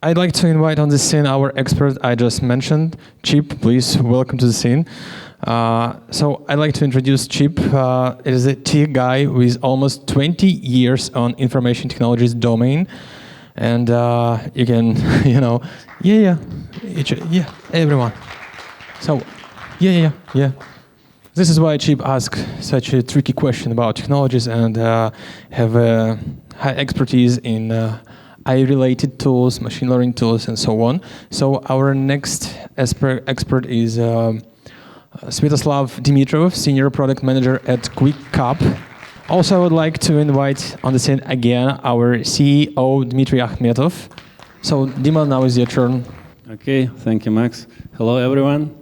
I'd like to invite on the scene our expert I just mentioned, Chip. Please welcome to the scene. So I'd like to introduce Chip. It is a tech guy with almost 20 years on information technologies domain. And you can, yeah, everyone. So, yeah. This is why Chip asked such a tricky question about technologies and have high expertise in AI-related tools, machine learning tools, and so on. So our next expert is Svetoslav Dimitrov, Senior Product Manager at Quiqup. Also, I would like to invite on the scene again our CEO, Dmitri Akhmetov. So, Dima, now is your turn. Okay, thank you, Max. Hello, everyone.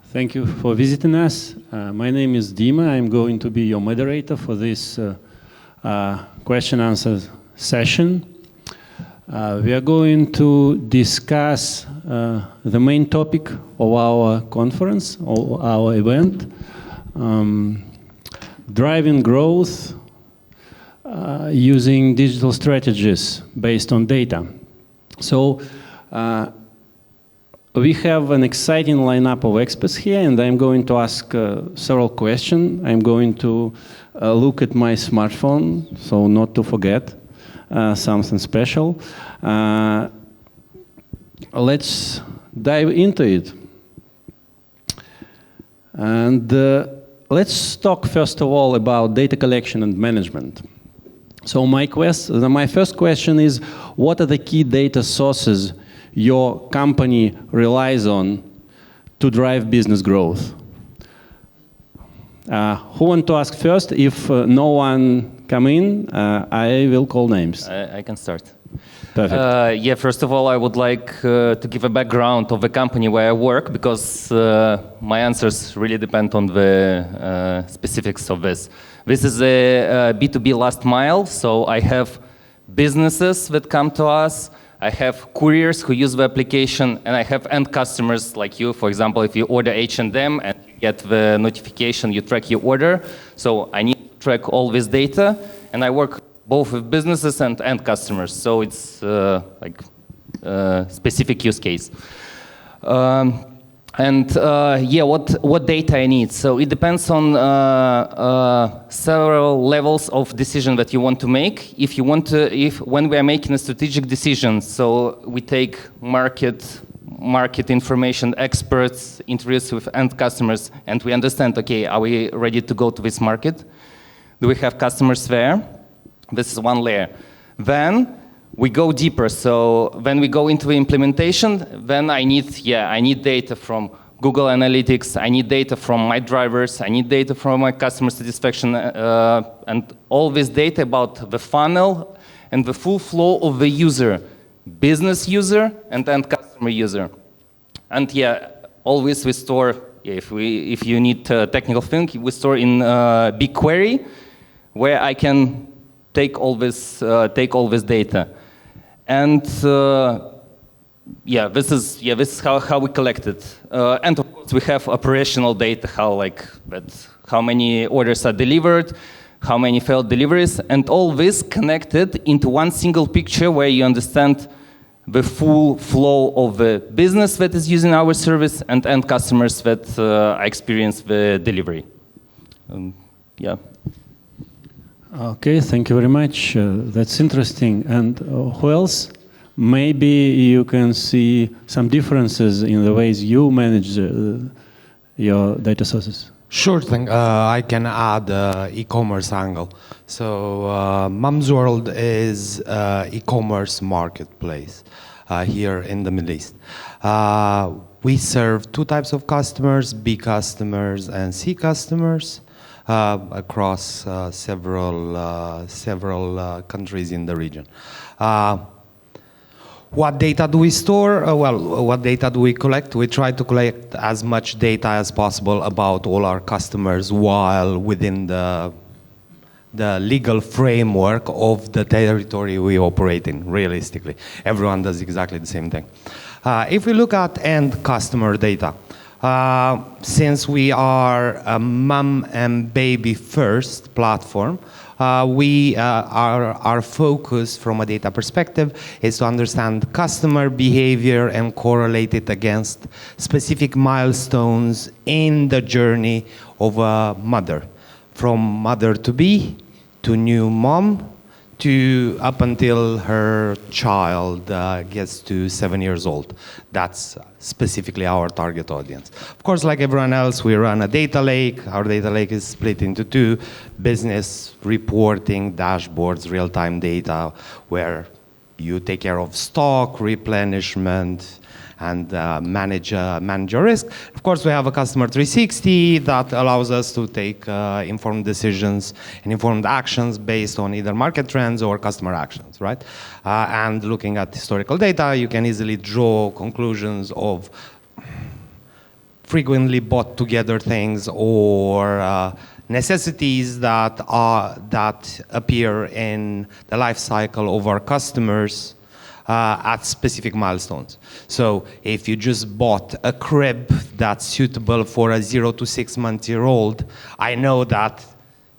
Thank you for visiting us. My name is Dima. I'm going to be your moderator for this question-answer session. We are going to discuss the main topic of our conference, or our event, driving growth using digital strategies based on data. So we have an exciting lineup of experts here, and I'm going to ask several questions. I'm going to look at my smartphone, so not to forget something special. Let's dive into it. And let's talk first of all about data collection and management. So my first question is, what are the key data sources your company relies on to drive business growth? Who want to ask first? If no one come in, I will call names. I can start. Perfect. Yeah, first of all, I would like to give a background of the company where I work, because my answers really depend on the specifics of this. This is a B2B last mile, so I have businesses that come to us, I have couriers who use the application, and I have end customers like you. For example, if you order H&M and you get the notification, you track your order. So I need to track all this data, and I work both with businesses and end customers. So it's like specific use case. Yeah, what data I need? So it depends on several levels of decision that you want to make. When we are making a strategic decision, so we take market information, experts, interviews with end customers, and we understand, okay, are we ready to go to this market? Do we have customers there? This is one layer. Then we go deeper. So when we go into the implementation, then I need data from Google Analytics, I need data from my drivers, I need data from my customer satisfaction, and all this data about the funnel and the full flow of the user, business user and end customer user. And yeah, always we store, if you need a technical thing, we store in BigQuery, where I can take all this data. And this is how we collect it. And of course we have operational data, how many orders are delivered, how many failed deliveries, and all this connected into one single picture where you understand the full flow of the business that is using our service and end customers that experience the delivery. Yeah. Okay, thank you very much. That's interesting. And who else? Maybe you can see some differences in the ways you manage your data sources. Sure thing. I can add e-commerce angle. So Mumzworld is e-commerce marketplace here in the Middle East. We serve two types of customers, B customers and C customers. Across several countries in the region. What data do we store? What data do we collect? We try to collect as much data as possible about all our customers while within the legal framework of the territory we operate in, realistically. Everyone does exactly the same thing. If we look at end customer data, since we are a mom and baby first platform, Our focus from a data perspective is to understand customer behavior and correlate it against specific milestones in the journey of a mother, from mother to be, to new mom, to up until her child gets to 7 years old. That's specifically our target audience. Of course, like everyone else, we run a data lake. Our data lake is split into two: business reporting, dashboards, real-time data, where you take care of stock, replenishment, and manage your risk. Of course, we have a customer 360 that allows us to take informed decisions and informed actions based on either market trends or customer actions, right? And looking at historical data, you can easily draw conclusions of frequently bought together things or necessities that appear in the life cycle of our customers at specific milestones. So if you just bought a crib that's suitable for a 0 to 6 month year old, I know that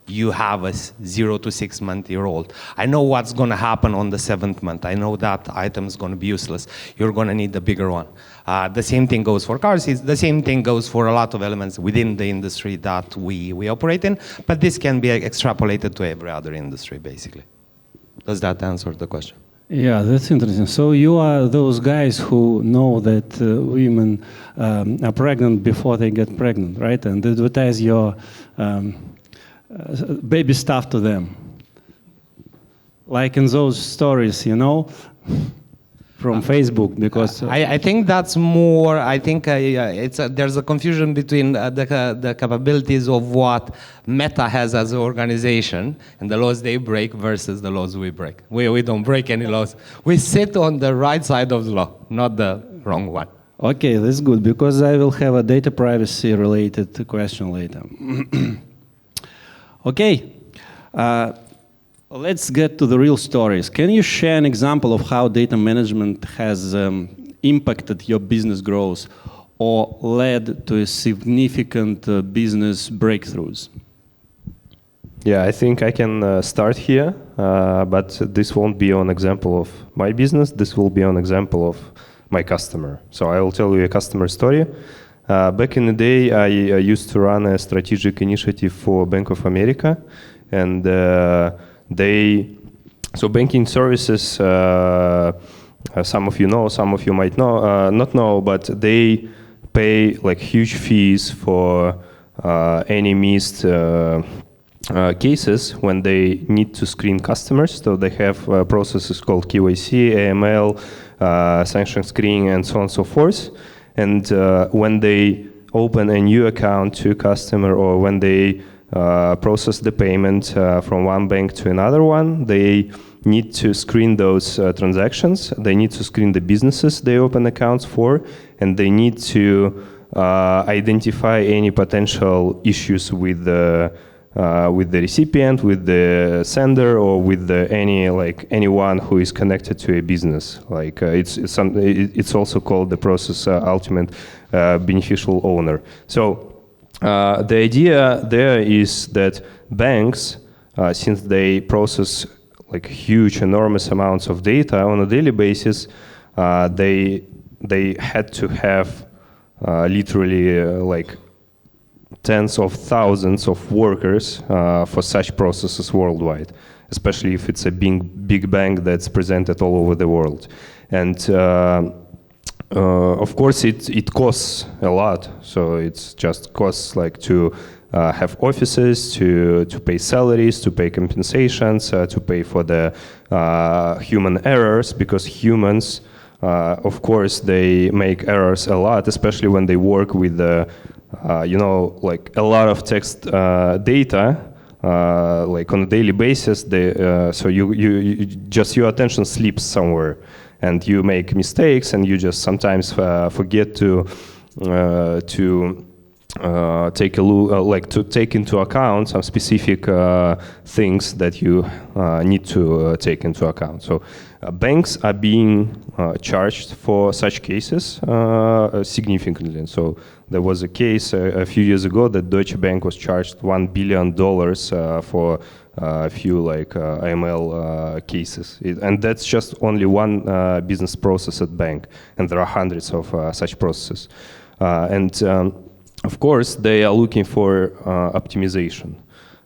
you have a 0 to 6 month year old. I know what's going to happen on the 7th month. I know that item is going to be useless. You're going to need a bigger one. The same thing goes for cars. The same thing goes for a lot of elements within the industry that we operate in. But this can be extrapolated to every other industry, basically. Does that answer the question? Yeah, that's interesting. So you are those guys who know that women are pregnant before they get pregnant, right? And advertise your baby stuff to them. Like in those stories, you know, from Facebook, because... I think that's more, I think there's a confusion between the capabilities of what Meta has as an organization and the laws they break versus the laws we break. We don't break any laws. We sit on the right side of the law, not the wrong one. Okay, that's good, because I will have a data privacy related question later. Okay. Let's get to the real stories. Can you share an example of how data management has impacted your business growth or led to a significant business breakthroughs? Yeah, I think I can start here, but this won't be an example of my business. This will be an example of my customer. So I will tell you a customer story. Back in the day, I used to run a strategic initiative for Bank of America, and so banking services, some of you know, some of you might not know, but they pay like huge fees for any missed cases when they need to screen customers. So they have processes called KYC, AML, sanction screening, and so on and so forth. And when they open a new account to a customer, or when they process the payment from one bank to another one, they need to screen those transactions. They need to screen the businesses they open accounts for, and they need to identify any potential issues with the recipient, with the sender, or with anyone who is connected to a business. Like it's also called the process ultimate beneficial owner. So the idea there is that banks, since they process like huge, enormous amounts of data on a daily basis, they had to have literally like tens of thousands of workers for such processes worldwide, especially if it's a big bank that's presented all over the world. And of course, it costs a lot. So it's just costs like to have offices, to pay salaries, to pay compensations, to pay for the human errors, because humans, of course, they make errors a lot, especially when they work with like a lot of text data, like on a daily basis. So you just your attention slips somewhere, and you make mistakes, and you just sometimes forget to take a look, to take into account some specific things that you need to take into account. So banks are being charged for such cases significantly. And so there was a case a few years ago that Deutsche Bank was charged $1 billion for a few like AML cases. And that's just only one business process at bank, and there are hundreds of such processes. Of course, they are looking for optimization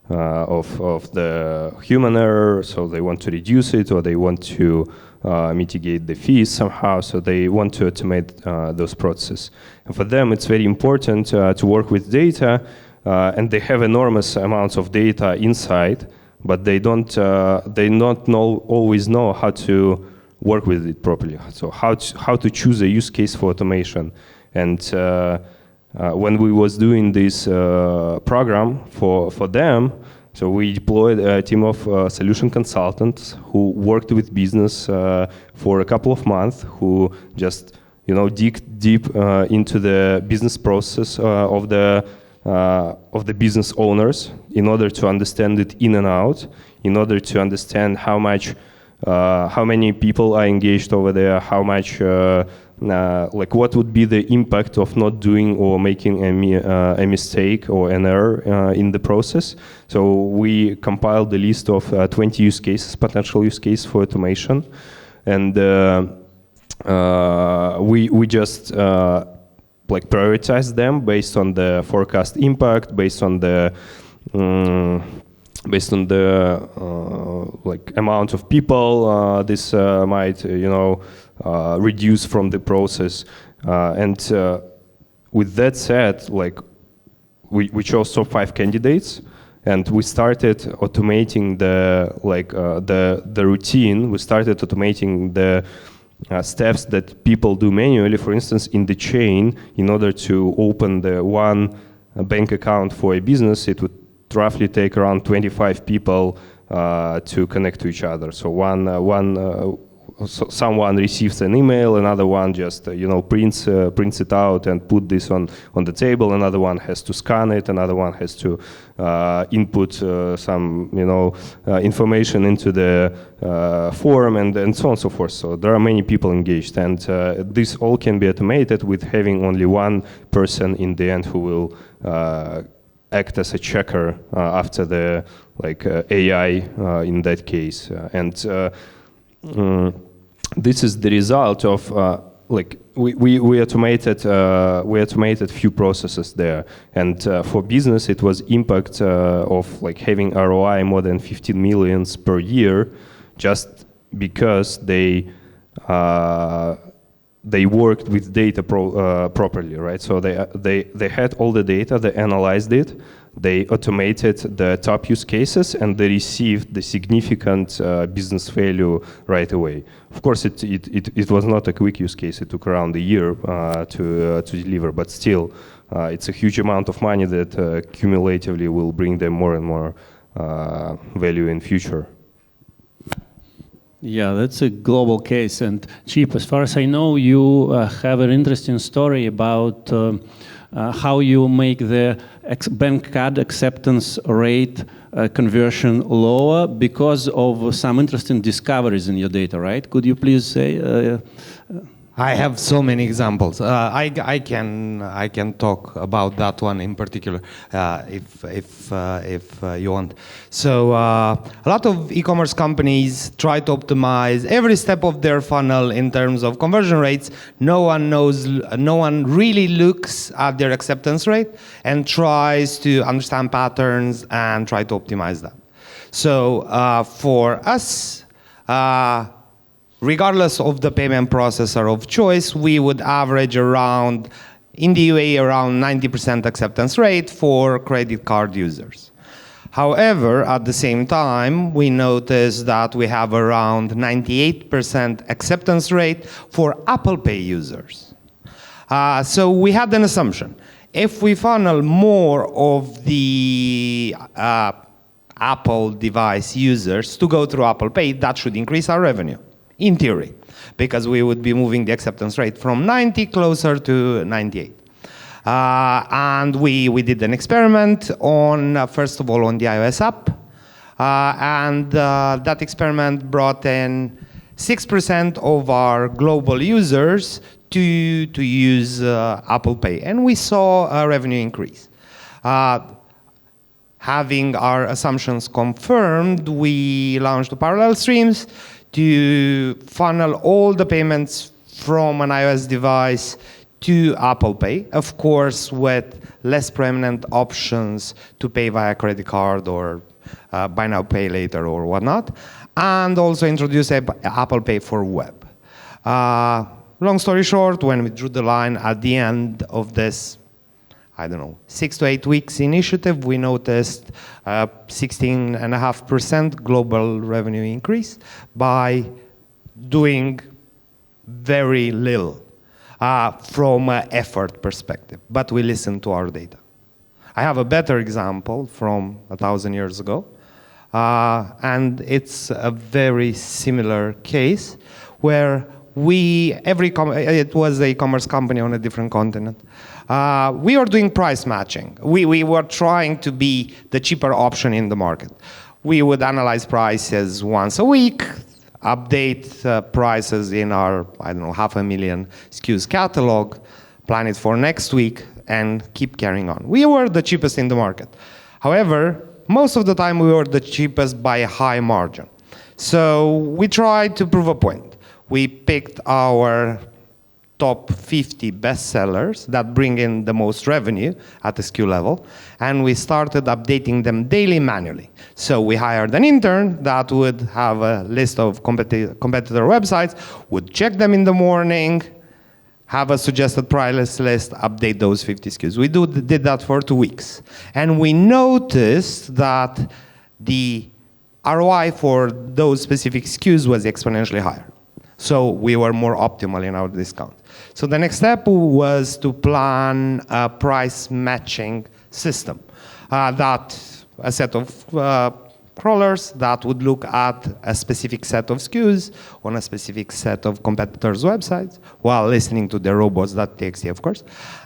of the human error, so they want to reduce it, or they want to mitigate the fees somehow, so they want to automate those processes. And for them, it's very important to work with data, and they have enormous amounts of data inside, but they don't always know how to work with it properly. So how to choose a use case for automation. And when we was doing this program for them, so we deployed a team of solution consultants who worked with business for a couple of months, who just dig deep into the business process of the business owners in order to understand it in and out, in order to understand how many people are engaged over there, how much like what would be the impact of not doing or making a mistake or an error in the process. So we compiled the list of 20 use cases, potential use cases for automation, and we just like prioritize them based on the forecast impact, based on the like amount of people this might reduce from the process, and with that said, like we chose top 5 candidates, and we started automating the routine. We started automating the steps that people do manually, for instance, in the chain. In order to open the one bank account for a business, it would roughly take around 25 people to connect to each other. So someone receives an email, another one just prints it out and put this on the table. Another one has to scan it. Another one has to input some information into the form, and so on and so forth. So there are many people engaged, and this all can be automated with having only one person in the end who will act as a checker after the AI in that case. This is the result of we automated few processes there, and for business it was impact of having ROI more than 15 million per year, just because they worked with data properly, right? So they had all the data, they analyzed it, they automated the top use cases, and they received the significant business value right away. Of course, it was not a quick use case. It took around a year to deliver, but still, it's a huge amount of money that cumulatively will bring them more and more value in future. Yeah, that's a global case. And Chip, as far as I know, you have an interesting story about how you make the bank card acceptance rate conversion lower because of some interesting discoveries in your data, right? Could you please say? I have so many examples. I can talk about that one in particular if you want. So a lot of e-commerce companies try to optimize every step of their funnel in terms of conversion rates. No one really looks at their acceptance rate and tries to understand patterns and try to optimize that. So for us, regardless of the payment processor of choice, we would average around, in the UAE, around 90% acceptance rate for credit card users. However, at the same time, we noticed that we have around 98% acceptance rate for Apple Pay users. So we had an assumption. If we funnel more of the Apple device users to go through Apple Pay, that should increase our revenue. In theory, because we would be moving the acceptance rate from 90 closer to 98. And we did an experiment on, first of all, on the iOS app. And that experiment brought in 6% of our global users to use Apple Pay. And we saw a revenue increase. having our assumptions confirmed, we launched the parallel streams to funnel all the payments from an iOS device to Apple Pay, of course, with less prominent options to pay via credit card or buy now, pay later or whatnot, and also introduce Apple Pay for web. Long story short, when we drew the line at the end of this, I don't know, 6 to 8 weeks initiative, we noticed 16.5% global revenue increase by doing very little from an effort perspective, but we listened to our data. I have a better example from 1,000 years ago, and it's a very similar case where it was an e-commerce company on a different continent. We are doing price matching. We were trying to be the cheaper option in the market. We would analyze prices once a week, update prices in our, 500,000 SKUs catalog, plan it for next week, and keep carrying on. We were the cheapest in the market. However, most of the time we were the cheapest by a high margin. So we tried to prove a point. We picked our top 50 bestsellers that bring in the most revenue at the SKU level, and we started updating them daily manually. So we hired an intern that would have a list of competitor websites, would check them in the morning, have a suggested price list, update those 50 SKUs. We did that for 2 weeks. And we noticed that the ROI for those specific SKUs was exponentially higher. So we were more optimal in our discount. So the next step was to plan a price matching system. A set of crawlers that would look at a specific set of SKUs on a specific set of competitors' websites while listening to their robots.txt, of course,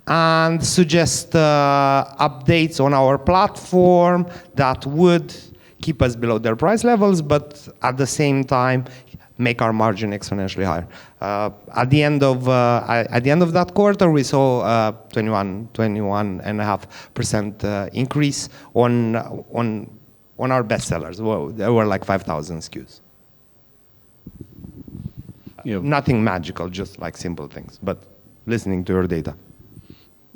and suggest updates on our platform that would keep us below their price levels, but at the same time make our margin exponentially higher. At the end of that quarter, we saw 21.5% increase on our bestsellers. Well, there were like 5,000 SKUs. Yeah. Nothing magical, just like simple things, but listening to your data.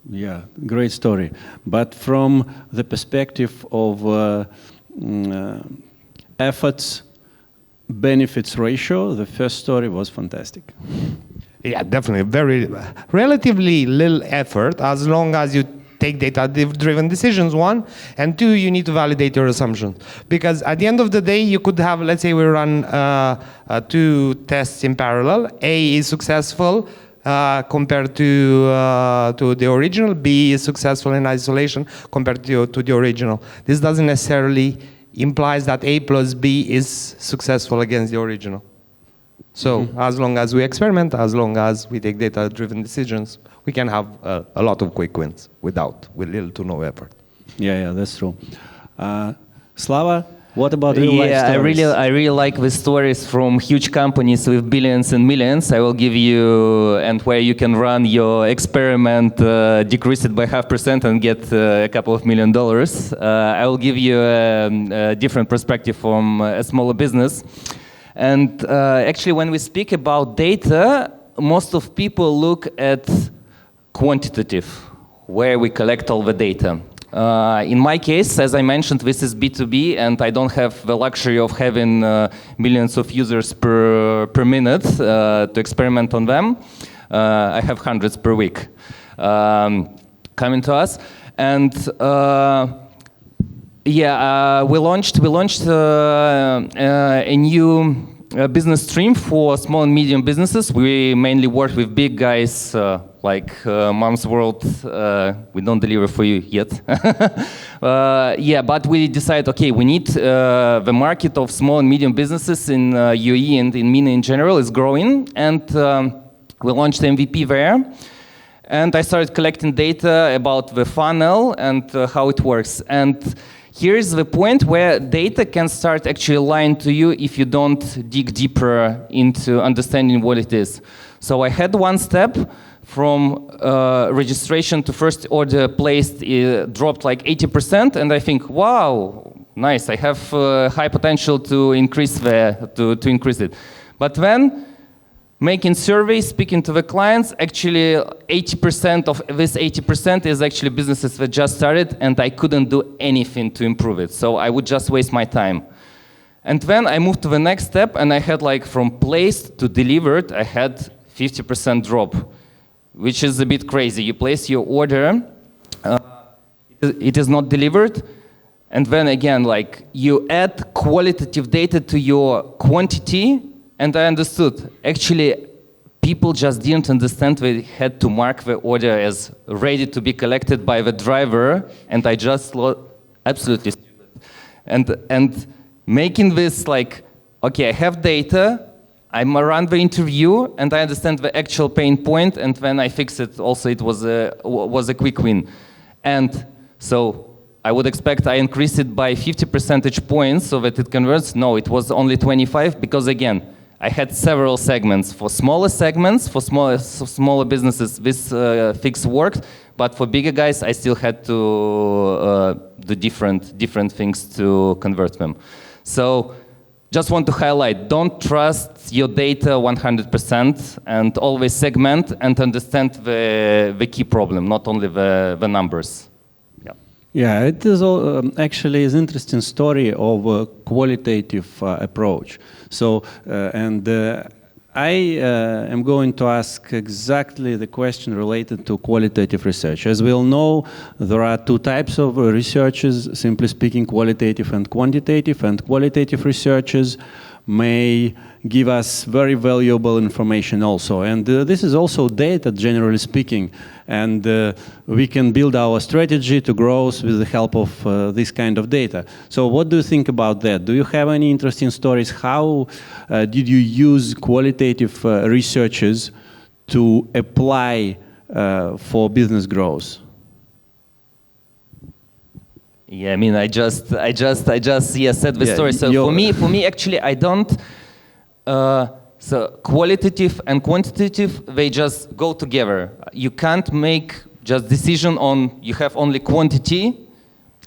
Yeah, great story. But from the perspective of efforts, benefits ratio, the first story was fantastic. Yeah, definitely. Relatively little effort, as long as you take data-driven decisions, one, and two, you need to validate your assumptions. Because at the end of the day, you could have, let's say we run 2 tests in parallel. A is successful compared to the original. B is successful in isolation compared to the original. This doesn't necessarily implies that A plus B is successful against the original. So as long as we experiment, as long as we take data-driven decisions, we can have a lot of quick wins with little to no effort. Yeah, that's true. Slava, what about real life stories? Yeah, I really like the stories from huge companies with billions and millions. I will give you, and where you can run your experiment, decrease it by 0.5% and get a couple of $1 million. I will give you a different perspective from a smaller business. And actually, when we speak about data, most of people look at quantitative, where we collect all the data. In my case, as I mentioned, this is B2B, and I don't have the luxury of having millions of users per minute to experiment on them. I have hundreds per week coming to us. And we launched a new business stream for small and medium businesses. We mainly work with big guys like Mumzworld. We don't deliver for you yet. But we decided, okay, we need the market of small and medium businesses in UAE and in MENA in general is growing, and we launched MVP there. And I started collecting data about the funnel and how it works. And here's the point where data can start actually lying to you if you don't dig deeper into understanding what it is. So I had one step. from registration to first order placed dropped like 80%, and I think, wow, nice, I have high potential to increase to increase it. But then, making surveys, speaking to the clients, actually 80% of this 80% is actually businesses that just started, and I couldn't do anything to improve it. So I would just waste my time. And then I moved to the next step, and I had like from placed to delivered, I had 50% drop, which is a bit crazy. You place your order, it is not delivered, and then again, like you add qualitative data to your quantity, and I understood. Actually, people just didn't understand they had to mark the order as ready to be collected by the driver, and I just absolutely stupid. And making this like, okay, I have data, I run the interview, and I understand the actual pain point, and then I fix it. Also, it was a quick win. And so I would expect I increase it by 50 percentage points so that it converts. No, it was only 25, because again, I had several segments. For smaller segments, for smaller businesses, this fix worked, but for bigger guys, I still had to do different things to convert them. So just want to highlight, don't trust your data 100% and always segment and understand the key problem, not only the numbers. Yeah, it is actually an interesting story of a qualitative approach. So, I am going to ask exactly the question related to qualitative research. As we all know, there are two types of researchers, simply speaking, qualitative and quantitative, and qualitative researchers may give us very valuable information also. And this is also data, generally speaking, and we can build our strategy to growth with the help of this kind of data. So what do you think about that? Do you have any interesting stories? How did you use qualitative researchers to apply for business growth? Yeah, I mean, I just said the story. So for me, actually, I don't. So qualitative and quantitative, they just go together. You can't make just decision on you have only quantity.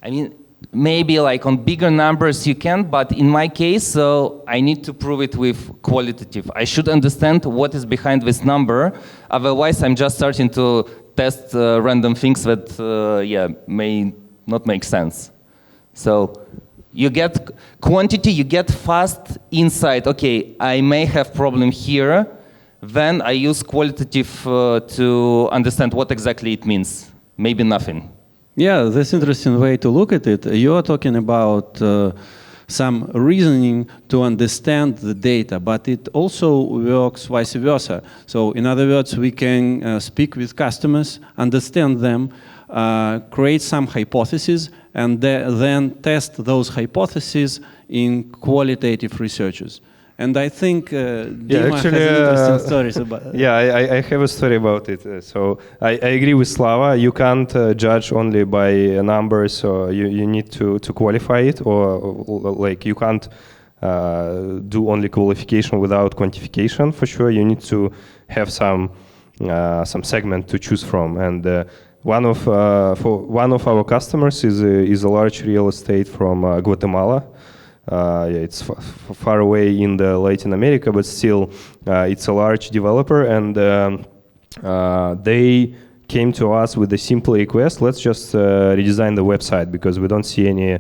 I mean, maybe like on bigger numbers you can, but in my case, so I need to prove it with qualitative. I should understand what is behind this number. Otherwise, I'm just starting to test random things that may not make sense. So you get quantity, you get fast insight. Okay, I may have problem here. Then I use qualitative to understand what exactly it means. Maybe nothing. Yeah, that's an interesting way to look at it. You are talking about some reasoning to understand the data, but it also works vice versa. So in other words, we can speak with customers, understand them, create some hypotheses, and then test those hypotheses in qualitative researches. And I think Dima has interesting stories about it. Yeah, I have a story about it. So I agree with Slava. You can't judge only by numbers, so you need to qualify it, or like you can't do only qualification without quantification. For sure, you need to have some segment to choose from. And one of our customers is a large real estate from Guatemala. It's far away in the Latin America, but still, it's a large developer, and they came to us with a simple request: let's just redesign the website because we don't see any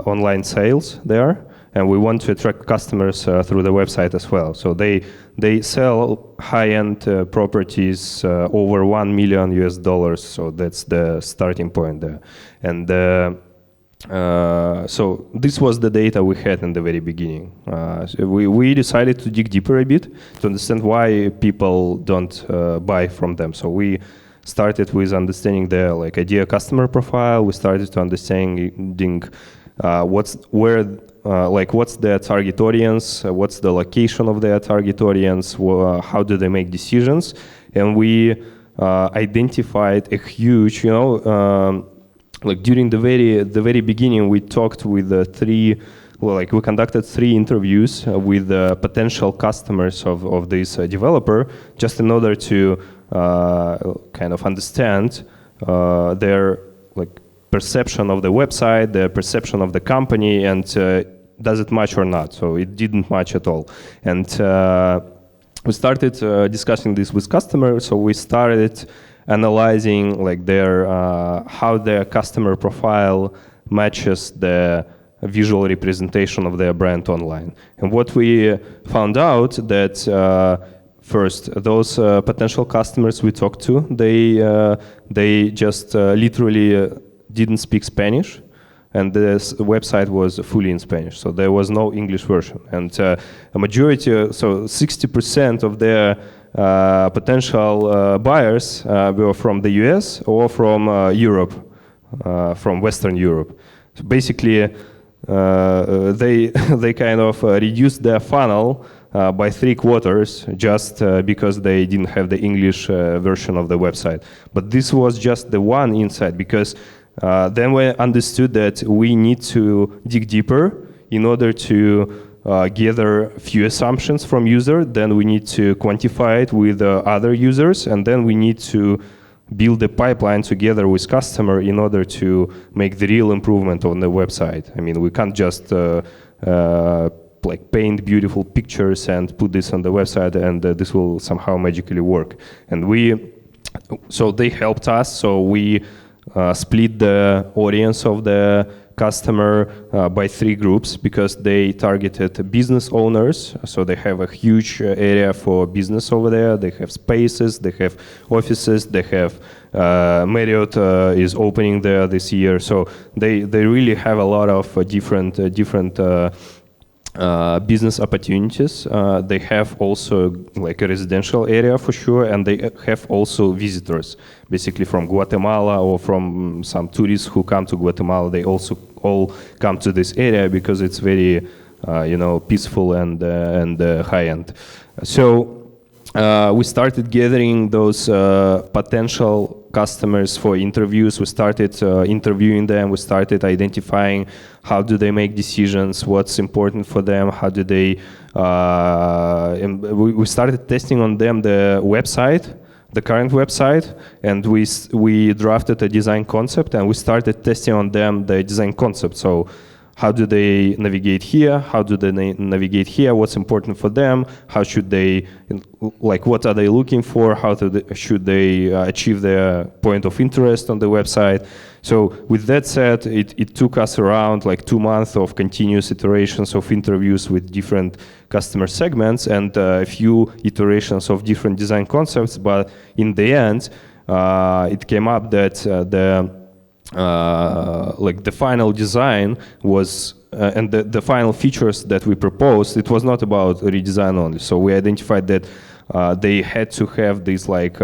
online sales there, and we want to attract customers through the website as well. So they sell high-end properties over $1 million US. So that's the starting point there, and. So this was the data we had in the very beginning. So we decided to dig deeper a bit to understand why people don't buy from them. So we started with understanding their ideal customer profile. We started to understanding what's their target audience, what's the location of their target audience, how do they make decisions, and we identified a huge, during the very beginning, we talked with we conducted 3 interviews with potential customers of this developer, just in order to kind of understand their like perception of the website, their perception of the company, and does it match or not? So it didn't match at all. And we started discussing this with customers. So we started analyzing like their how their customer profile matches the visual representation of their brand online. And what we found out that first, those potential customers we talked to, they just literally didn't speak Spanish, and this website was fully in Spanish, so there was no English version. And a majority, so 60% of their potential buyers were from the US or from Europe, from Western Europe. So basically, they kind of reduced their funnel by 3/4 just because they didn't have the English version of the website. But this was just the one insight, because then we understood that we need to dig deeper in order to gather few assumptions from user, then we need to quantify it with other users, and then we need to build a pipeline together with customer in order to make the real improvement on the website. I mean, we can't just like paint beautiful pictures and put this on the website and this will somehow magically work. And so they helped us, so we split the audience of the customer by 3 groups, because they targeted business owners, so they have a huge area for business over there. They have spaces, they have offices, they have Marriott is opening there this year, so they really have a lot of different business opportunities. They have also like a residential area for sure, and they have also visitors, basically from Guatemala or from some tourists who come to Guatemala. They also all come to this area because it's very, peaceful and high-end. So we started gathering those potential customers for interviews. We started interviewing them. We started identifying how do they make decisions, what's important for them, how do they. And we started testing on them the website, the current website, and we drafted a design concept, and we started testing on them the design concept. So how do they navigate here? How do they navigate here? What's important for them? How should they, like, what are they looking for? Should they achieve their point of interest on the website? So with that said, it took us around like 2 months of continuous iterations of interviews with different customer segments and a few iterations of different design concepts. But in the end, it came up that the final design was and the final features that we proposed, it was not about redesign only. So we identified that they had to have this like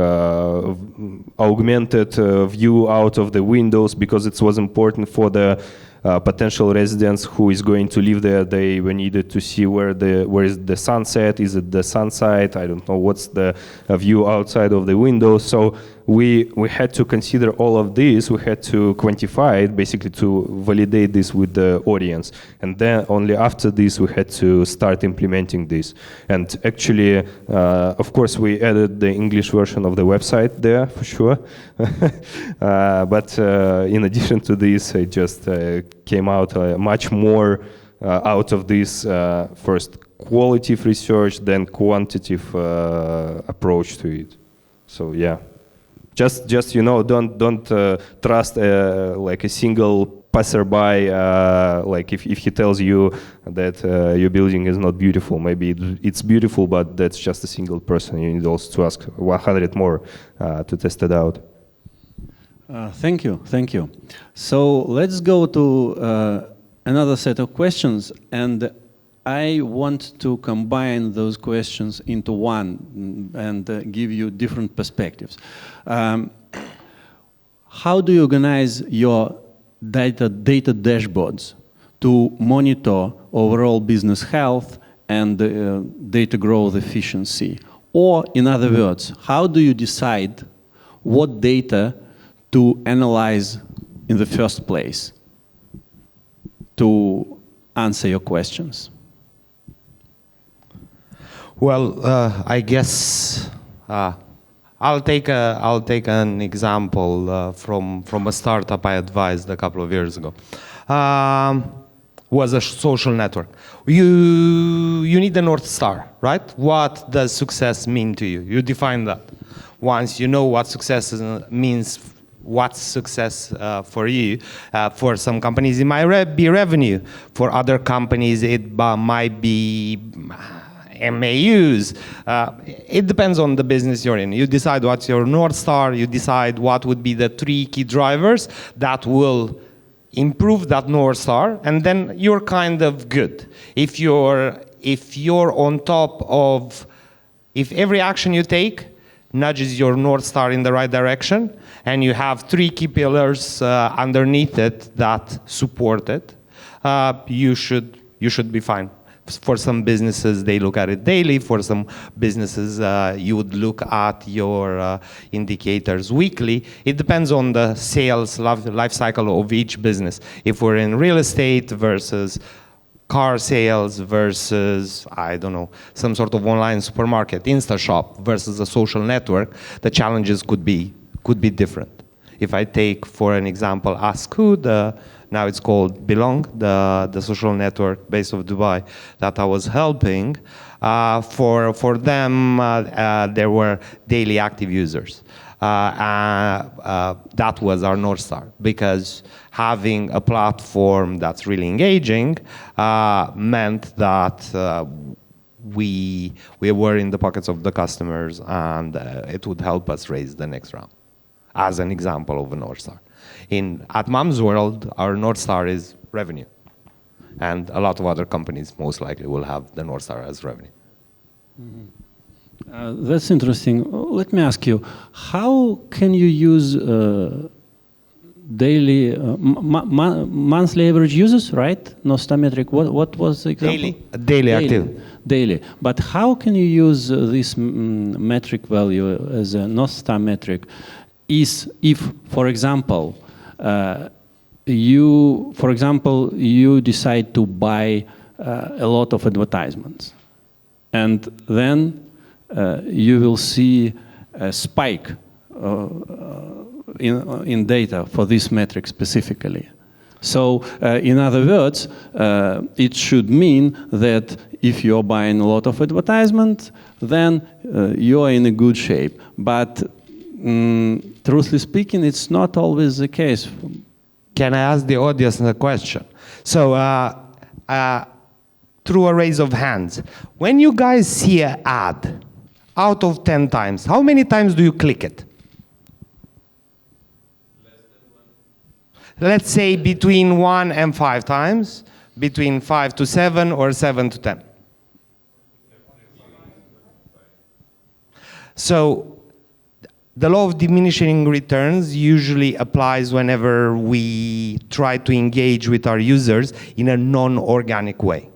augmented view out of the windows, because it was important for the potential residents who is going to live there. They were needed to see where is the sunset, is it the sunside, I don't know what's the view outside of the window. So we had to consider all of this. We had to quantify it, basically to validate this with the audience. And then only after this we had to start implementing this. And actually, of course, we added the English version of the website there for sure. But in addition to this, it just came out much more out of this first qualitative research, then quantitative approach to it. So yeah. Just don't trust like a single passerby. Like if he tells you that your building is not beautiful, maybe it's beautiful, but that's just a single person. You need also to ask 100 more to test it out. Thank you. So let's go to another set of questions, and I want to combine those questions into one and give you different perspectives. How do you organize your data dashboards to monitor overall business health and data growth efficiency? Or in other words, how do you decide what data to analyze in the first place to answer your questions? Well, I guess I'll take an example from a startup I advised a couple of years ago. Was a social network. You need a North Star, right? What does success mean to you? You define that. Once you know what success means, what's success for you? For some companies, it might be revenue. For other companies, it might be MAUs. It depends on the business you're in. You decide what's your North Star. You decide what would be the 3 key drivers that will improve that North Star, and then you're kind of good. If you're on top of, if every action you take nudges your North Star in the right direction, and you have 3 key pillars underneath it that support it, you should be fine. For some businesses, they look at it daily. For some businesses, you would look at your indicators weekly. It depends on the sales life cycle of each business. If we're in real estate versus car sales versus, I don't know, some sort of online supermarket, InstaShop versus a social network, the challenges could be different. If I take, for an example, Askhood, now it's called Belong, the social network based of Dubai that I was helping. For them, there were daily active users. That was our North Star, because having a platform that's really engaging meant that we were in the pockets of the customers, and it would help us raise the next round, as an example of a North Star. At Mumzworld, our North Star is revenue. And a lot of other companies most likely will have the North Star as revenue. Mm-hmm. That's interesting. Let me ask you, how can you use daily, monthly average users, right? North Star metric. What was the example? Daily active. Daily. But how can you use this metric value as a North Star metric? If, for example, you decide to buy a lot of advertisements, and then you will see a spike in data for this metric specifically. So, in other words, it should mean that if you're buying a lot of advertisement, then you are in a good shape. But truthfully speaking, it's not always the case. Can I ask the audience a question? So, through a raise of hands, when you guys see an ad, out of 10 times, how many times do you click it? Let's say between 1 and 5 times, between 5 to 7 or 7 to 10. So, the law of diminishing returns usually applies whenever we try to engage with our users in a non-organic way.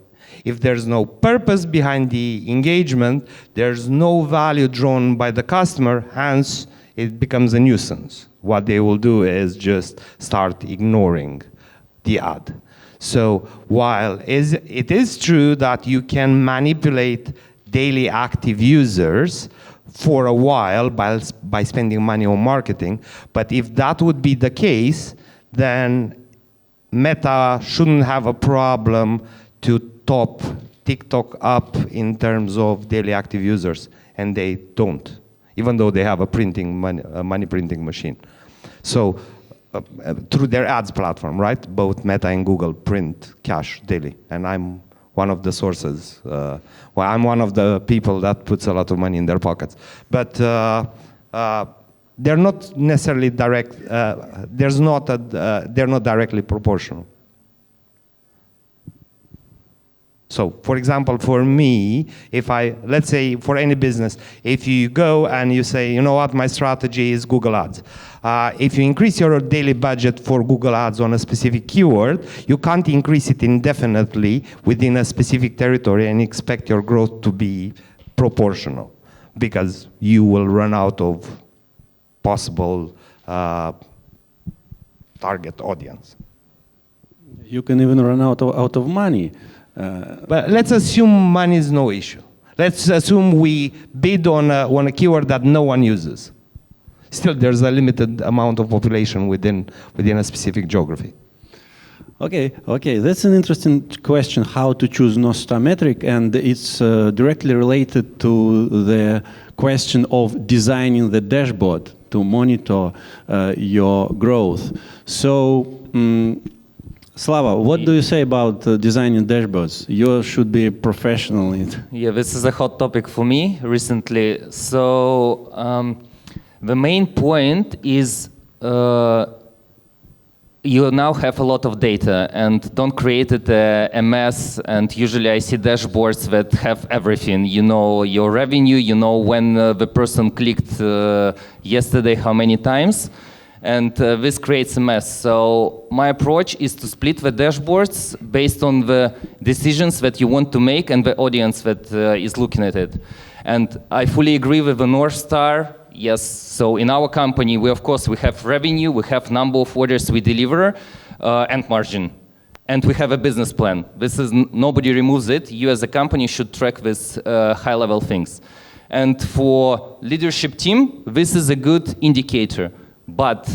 If there's no purpose behind the engagement, there's no value drawn by the customer, hence it becomes a nuisance. What they will do is just start ignoring the ad. So while it is true that you can manipulate daily active users for a while by spending money on marketing, but if that would be the case, then Meta shouldn't have a problem to top TikTok up in terms of daily active users, and they don't, even though they have a money printing machine. So through their ads platform, right? Both Meta and Google print cash daily, and I'm one of the sources. I'm one of the people that puts a lot of money in their pockets. But they're not necessarily direct. They're not directly proportional. So, for example, for me, let's say for any business, if you go and you say, you know what, my strategy is Google Ads. If you increase your daily budget for Google Ads on a specific keyword, you can't increase it indefinitely within a specific territory and expect your growth to be proportional, because you will run out of possible target audience. You can even run out of money. But let's assume money is no issue. Let's assume we bid on a keyword that no one uses. Still, there's a limited amount of population within a specific geography. Okay, that's an interesting question, how to choose North Star metric, and it's directly related to the question of designing the dashboard to monitor your growth. So, Slava, what do you say about designing dashboards? You should be a professional in it. Yeah, this is a hot topic for me recently. So, the main point is you now have a lot of data, and don't create it a mess. And usually I see dashboards that have everything. You know your revenue, you know when the person clicked yesterday, how many times, and this creates a mess. So my approach is to split the dashboards based on the decisions that you want to make and the audience that is looking at it. And I fully agree with the North Star. Yes, so in our company, we have revenue, we have number of orders we deliver, and margin. And we have a business plan. This is, nobody removes it. You as a company should track this high-level things. And for leadership team, this is a good indicator. But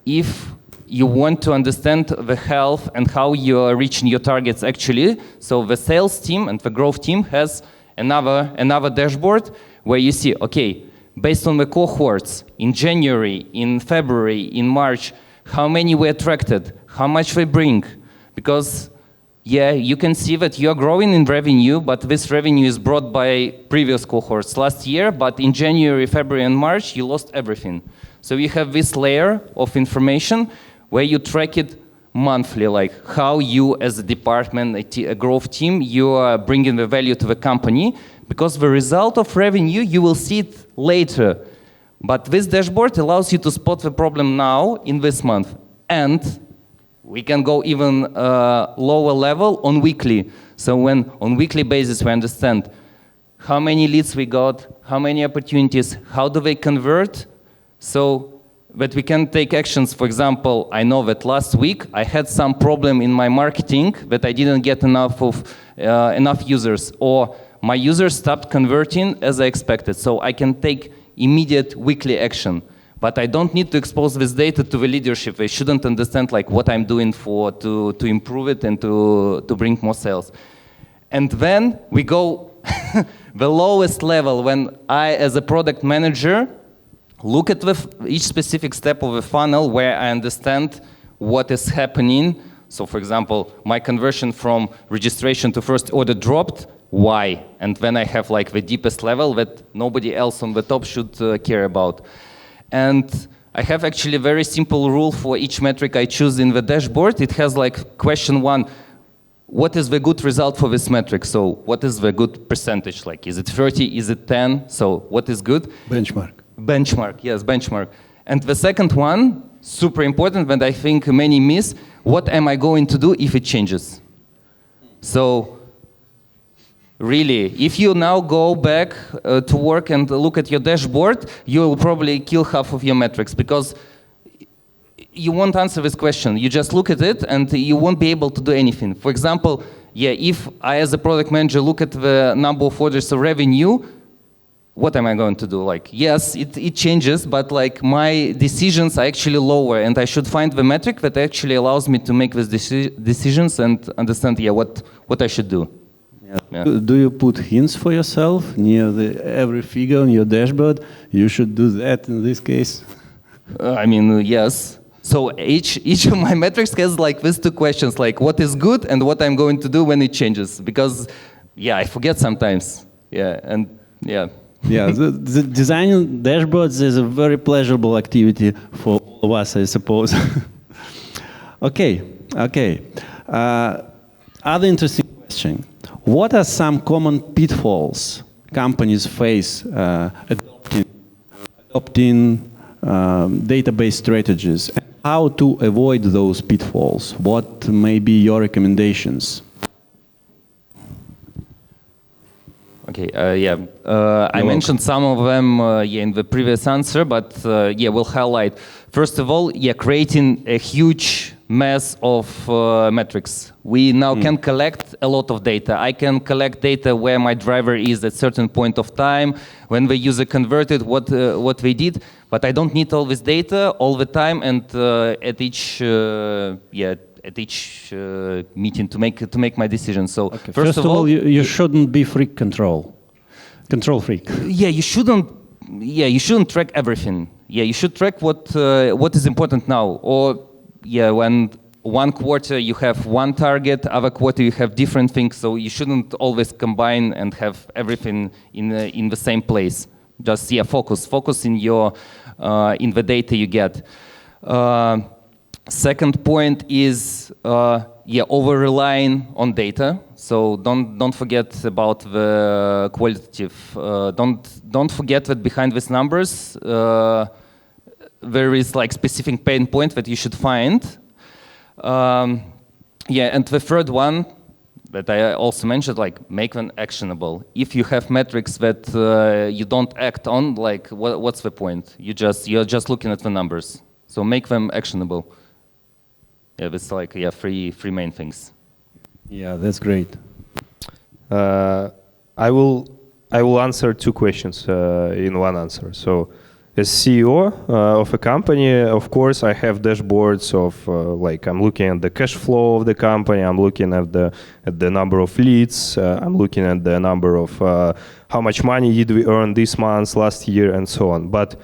if you want to understand the health and how you are reaching your targets actually, so the sales team and the growth team has another dashboard where you see, okay, based on the cohorts in January, in February, in March, how many we attracted, how much we bring. Because, yeah, you can see that you're growing in revenue, but this revenue is brought by previous cohorts last year, but in January, February, and March, you lost everything. So you have this layer of information where you track it monthly, like how you as a department, a growth team, you are bringing the value to the company, because the result of revenue, you will see it later. But this dashboard allows you to spot the problem now in this month. And we can go even lower level on weekly. So when on weekly basis we understand how many leads we got, how many opportunities, how do they convert, so that we can take actions. For example, I know that last week I had some problem in my marketing that I didn't get enough users, or my users stopped converting as I expected. So I can take immediate weekly action. But I don't need to expose this data to the leadership. They shouldn't understand like what I'm doing to improve it and to bring more sales. And then we go the lowest level when I, as a product manager, look at each specific step of the funnel where I understand what is happening. So for example, my conversion from registration to first order dropped. Why? And then I have like the deepest level that nobody else on the top should care about. And I have actually a very simple rule for each metric I choose in the dashboard. It has like question 1, what is the good result for this metric? So what is the good percentage? Like, is it 30, is it 10? So what is good? Benchmark. Benchmark, yes, benchmark. And the second one, super important, that I think many miss, what am I going to do if it changes? So really, if you now go back to work and look at your dashboard, you will probably kill half of your metrics, because you won't answer this question. You just look at it and you won't be able to do anything. For example, yeah, if I as a product manager look at the number of orders of revenue, what am I going to do? Like, yes, it changes, but like my decisions are actually lower, and I should find the metric that actually allows me to make these decisions and understand, yeah, what I should do. Yeah. Do you put hints for yourself near every figure on your dashboard? You should do that in this case. I mean, yes. So each of my metrics has like these 2 questions, like what is good and what I'm going to do when it changes. Because, yeah, I forget sometimes. Yeah, and yeah. Yeah, the designing dashboards is a very pleasurable activity for all of us, I suppose. Okay. Other interesting question. What are some common pitfalls companies face adopting database strategies? And how to avoid those pitfalls? What may be your recommendations? Okay, I mentioned some of them in the previous answer, but we'll highlight. First of all, creating a huge mass of metrics. We now can collect a lot of data. I can collect data where my driver is at certain point of time, when the user converted, what they did, but I don't need all this data all the time and at each meeting to make my decision. So okay. First of all, you shouldn't be control freak. Yeah, you shouldn't track everything. Yeah, you should track what is important now. Or yeah, when one quarter you have one target, other quarter you have different things. So you shouldn't always combine and have everything in the same place. Just focus in your in the data you get. Second point is over relying on data. So don't forget about the qualitative. Don't forget that behind these numbers there is like specific pain point that you should find. And the third one that I also mentioned, like make them actionable. If you have metrics that you don't act on, like what's the point? You're just looking at the numbers. So make them actionable. Yeah, it's like three main things. Yeah, that's great. I will answer two questions in one answer. So, as CEO of a company, of course, I have dashboards of like I'm looking at the cash flow of the company. I'm looking at the number of leads. I'm looking at the number of how much money did we earn this month, last year, and so on. But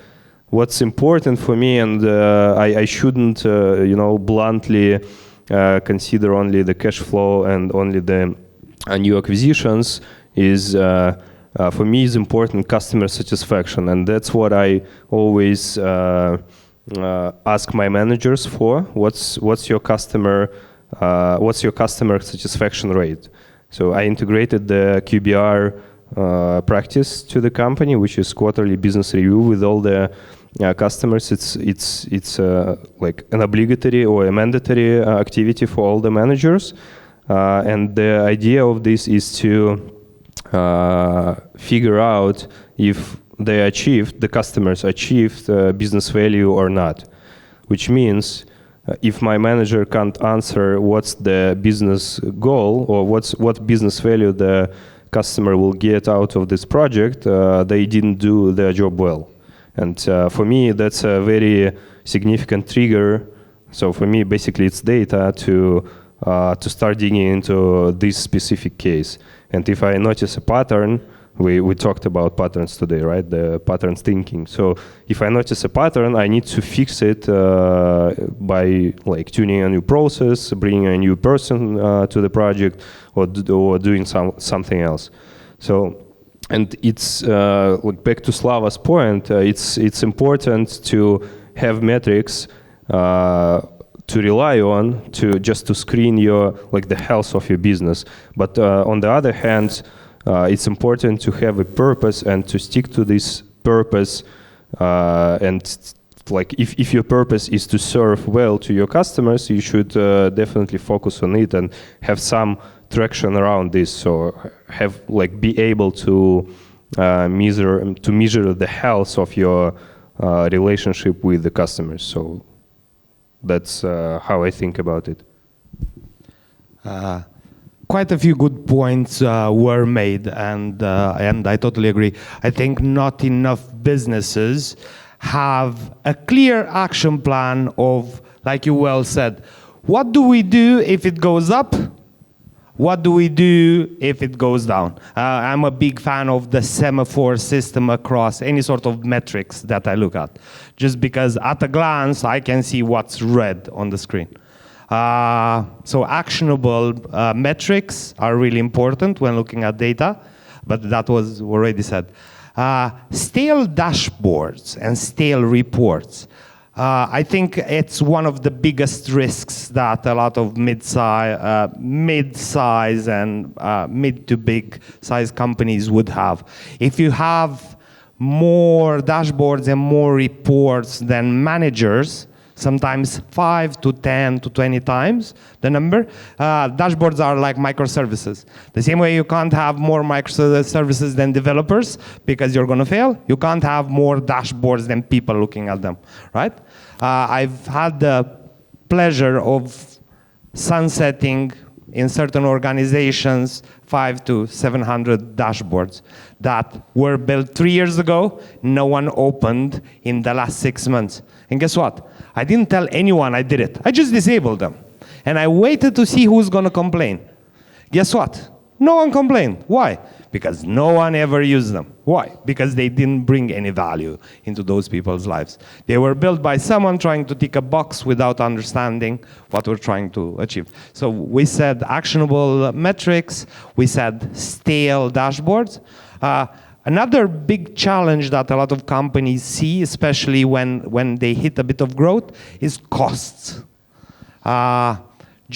what's important for me, and I shouldn't, bluntly consider only the cash flow and only the new acquisitions, is for me is important customer satisfaction, and that's what I always ask my managers for. What's your customer satisfaction rate? So I integrated the QBR practice to the company, which is quarterly business review with all the customers. It's like an obligatory or a mandatory activity for all the managers, and the idea of this is to figure out if the customers achieved business value or not, which means if my manager can't answer what's the business goal or what business value the customer will get out of this project, they didn't do their job well. And for me, that's a very significant trigger. So for me, basically, it's data to start digging into this specific case. And if I notice a pattern, we talked about patterns today, right? The patterns thinking. So if I notice a pattern, I need to fix it by like tuning a new process, bringing a new person to the project, or doing something else. So, and it's like back to Slava's point. It's important to have metrics to rely on to screen the health of your business. But on the other hand, it's important to have a purpose and to stick to this purpose. And like if your purpose is to serve well to your customers, you should definitely focus on it and have some traction around this. So be able to measure the health of your relationship with the customers. So that's how I think about it. Quite a few good points were made, and I totally agree. I think not enough businesses have a clear action plan of, like you well said, what do we do if it goes up? What do we do if it goes down? I'm a big fan of the semaphore system across any sort of metrics that I look at, just because at a glance I can see what's red on the screen. So actionable metrics are really important when looking at data, but that was already said. Stale dashboards and stale reports. I think it's one of the biggest risks that a lot of mid-size and mid to big size companies would have. If you have more dashboards and more reports than managers, sometimes 5 to 10 to 20 times the number. Dashboards are like microservices. The same way you can't have more microservices than developers because you're going to fail, you can't have more dashboards than people looking at them, right? I've had the pleasure of sunsetting in certain organizations 500 to 700 dashboards that were built 3 years ago, no one opened in the last 6 months. And guess what? I didn't tell anyone I did it. I just disabled them. And I waited to see who's going to complain. Guess what? No one complained. Why? Because no one ever used them. Why? Because they didn't bring any value into those people's lives. They were built by someone trying to tick a box without understanding what we're trying to achieve. So we said actionable metrics. We said stale dashboards. Another big challenge that a lot of companies see, especially when they hit a bit of growth, is costs.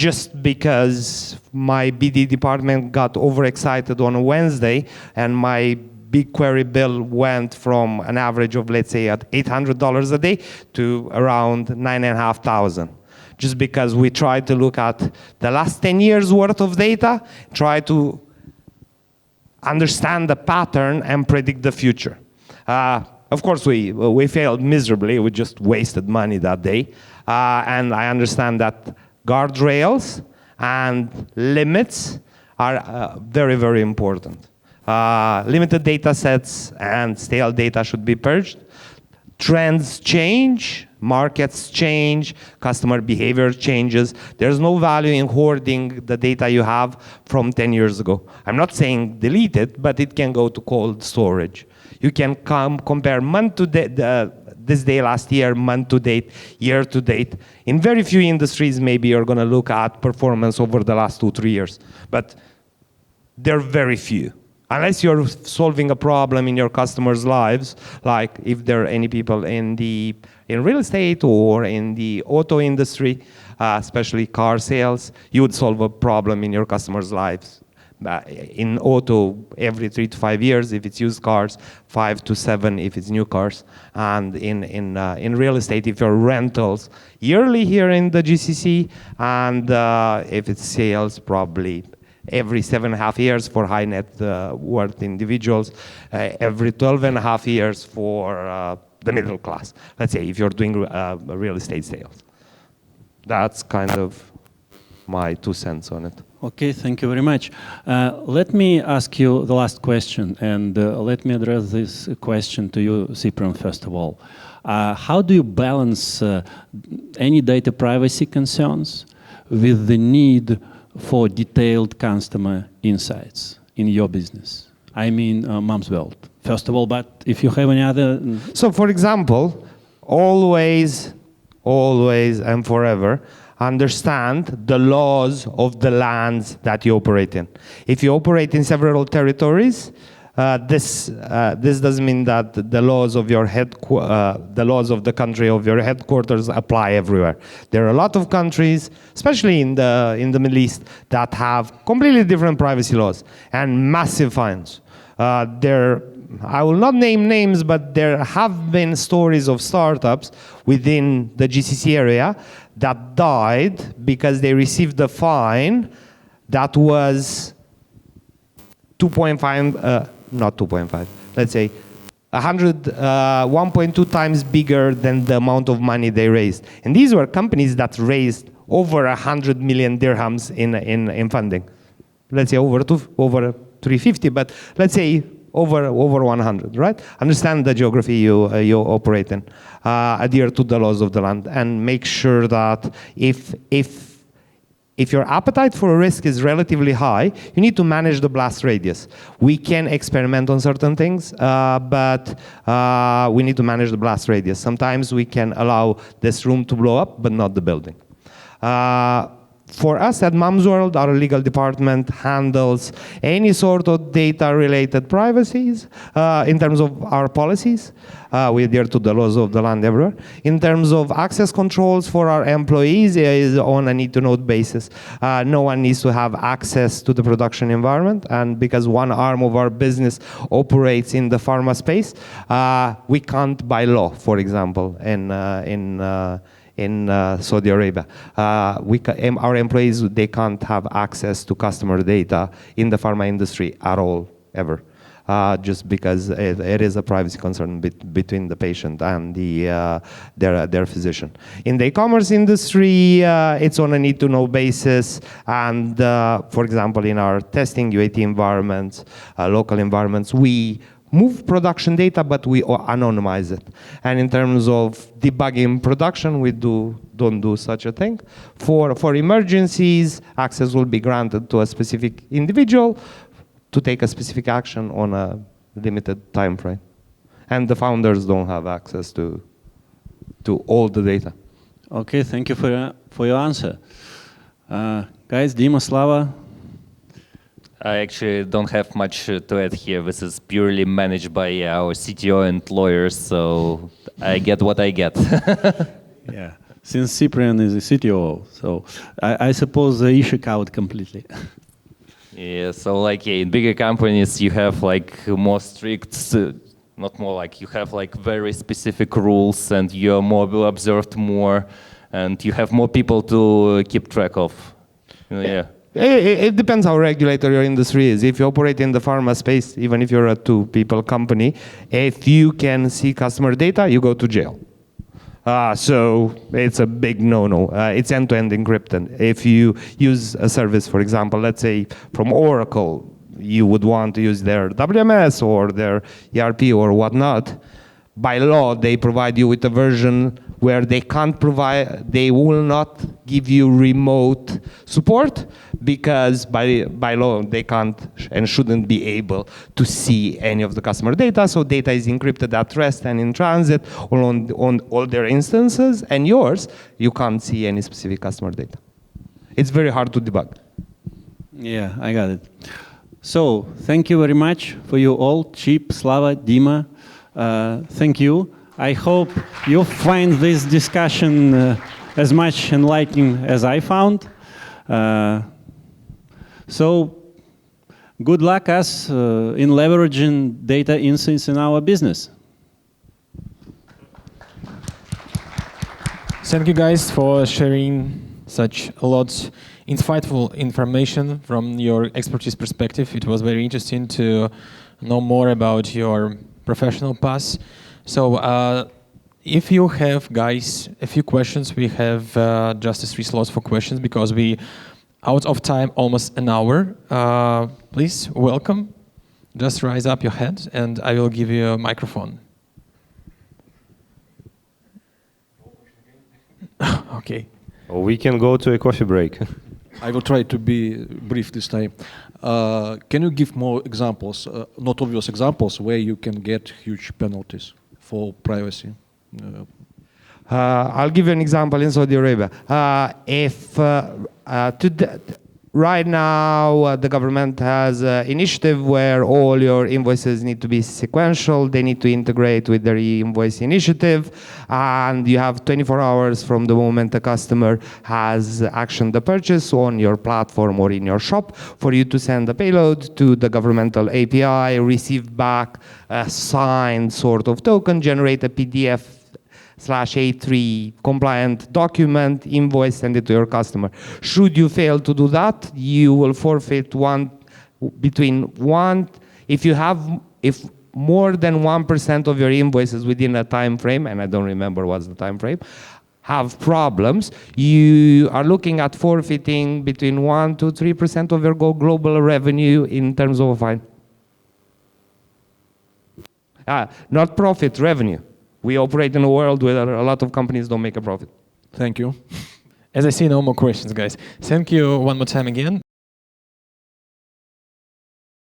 Just because my BD department got overexcited on a Wednesday and my BigQuery bill went from an average of, let's say, at $800 a day to around $9,500. Just because we tried to look at the last 10 years worth of data, try to understand the pattern and predict the future. Of course, we failed miserably. We just wasted money that day. And I understand that guardrails and limits are very, very important. Limited data sets and stale data should be purged. Trends change, markets change, customer behavior changes. There's no value in hoarding the data you have from 10 years ago. I'm not saying delete it, but it can go to cold storage. You can compare month to this day last year, month to date, year to date. In very few industries, maybe you're going to look at performance over the last 2-3 years. But they're very few. Unless you're solving a problem in your customers' lives, like if there are any people in real estate or in the auto industry, especially car sales, you would solve a problem in your customers' lives. In auto, every 3 to 5 years, if it's used cars, 5 to 7 if it's new cars. And in real estate, if you're rentals, yearly here in the GCC, and if it's sales, probably every 7.5 years for high net worth individuals, every 12.5 years for the middle class. Let's say if you're doing real estate sales. That's kind of my 2 cents on it. Okay, thank you very much. Let me ask you the last question, and let me address this question to you, Ciprian, first of all. How do you balance any data privacy concerns with the need for detailed customer insights in your business? I mean, Mumzworld, first of all, but if you have any other... So, for example, always and forever, understand the laws of the lands that you operate in. If you operate in several territories, this doesn't mean that the laws of your the laws of the country of your headquarters apply everywhere. There are a lot of countries, especially in the Middle East, that have completely different privacy laws and massive fines. I will not name names, but there have been stories of startups within the GCC area that died because they received a fine that was 2.5, not 2.5, let's say 1.2 times bigger than the amount of money they raised. And these were companies that raised over 100 million dirhams in funding. Let's say over 350, but let's say over 100, right? Understand the geography you operate in, adhere to the laws of the land, and make sure that if your appetite for a risk is relatively high, you need to manage the blast radius. We can experiment on certain things, but we need to manage the blast radius. Sometimes we can allow this room to blow up, but not the building. For us at Mumzworld, our legal department handles any sort of data-related privacies in terms of our policies. We adhere to the laws of the land everywhere. In terms of access controls for our employees, it is on a need-to-know basis. No one needs to have access to the production environment, and because one arm of our business operates in the pharma space, we can't by law, for example, in Saudi Arabia. Our employees, they can't have access to customer data in the pharma industry at all, ever. just because it is a privacy concern between the patient and their physician. In the e-commerce industry, it's on a need-to-know basis, and for example, in our testing UAT environments, local environments, we move production data, but we anonymize it. And in terms of debugging production, we don't do such a thing. For emergencies, access will be granted to a specific individual to take a specific action on a limited time frame. And the founders don't have access to all the data. Okay, thank you for your answer. Guys, Dima, Slava? I actually don't have much to add here. This is purely managed by our CTO and lawyers, so I get what I get. Yeah, since Ciprian is a CTO, so I suppose the issue covered completely. Yeah, so like in bigger companies, you have like more strict, not more like you have like very specific rules, and you're more observed more, and you have more people to keep track of. Yeah. It depends how regulated your industry is. If you operate in the pharma space, even if you're a two-people company, if you can see customer data, you go to jail. So it's a big no-no. It's end-to-end encrypted. If you use a service, for example, let's say from Oracle, you would want to use their WMS or their ERP or whatnot. By law, they provide you with a version where they will not give you remote support, because by law they can't and shouldn't be able to see any of the customer data. So data is encrypted at rest and in transit on all their instances, and yours, you can't see any specific customer data. It's very hard to debug. Yeah, I got it. So thank you very much for you all, Chip, Slava, Dima. Thank you. I hope you find this discussion as much enlightening as I found. So good luck us in leveraging data insights in our business. Thank you guys for sharing such a lot insightful information from your expertise perspective. It was very interesting to know more about your professional path. So if you have, guys, a few questions, we have just 3 slots for questions because we out of time almost an hour. Please, welcome. Just raise up your hand and I will give you a microphone. Okay. Or we can go to a coffee break. I will try to be brief this time. Can you give more examples, not obvious examples, where you can get huge penalties for privacy? I'll give you an example in Saudi Arabia. Right now, the government has an initiative where all your invoices need to be sequential. They need to integrate with their e-invoice initiative. And you have 24 hours from the moment a customer has actioned the purchase on your platform or in your shop for you to send the payload to the governmental API, receive back a signed sort of token, generate a PDF/A3 compliant document, invoice, send it to your customer. Should you fail to do that, you will forfeit if more than 1% of your invoices within a time frame, and I don't remember what's the time frame, have problems, you are looking at forfeiting between 1 to 3% of your global revenue in terms of a fine. Not profit, revenue. We operate in a world where a lot of companies don't make a profit. Thank you. As I see, no more questions, guys. Thank you one more time again.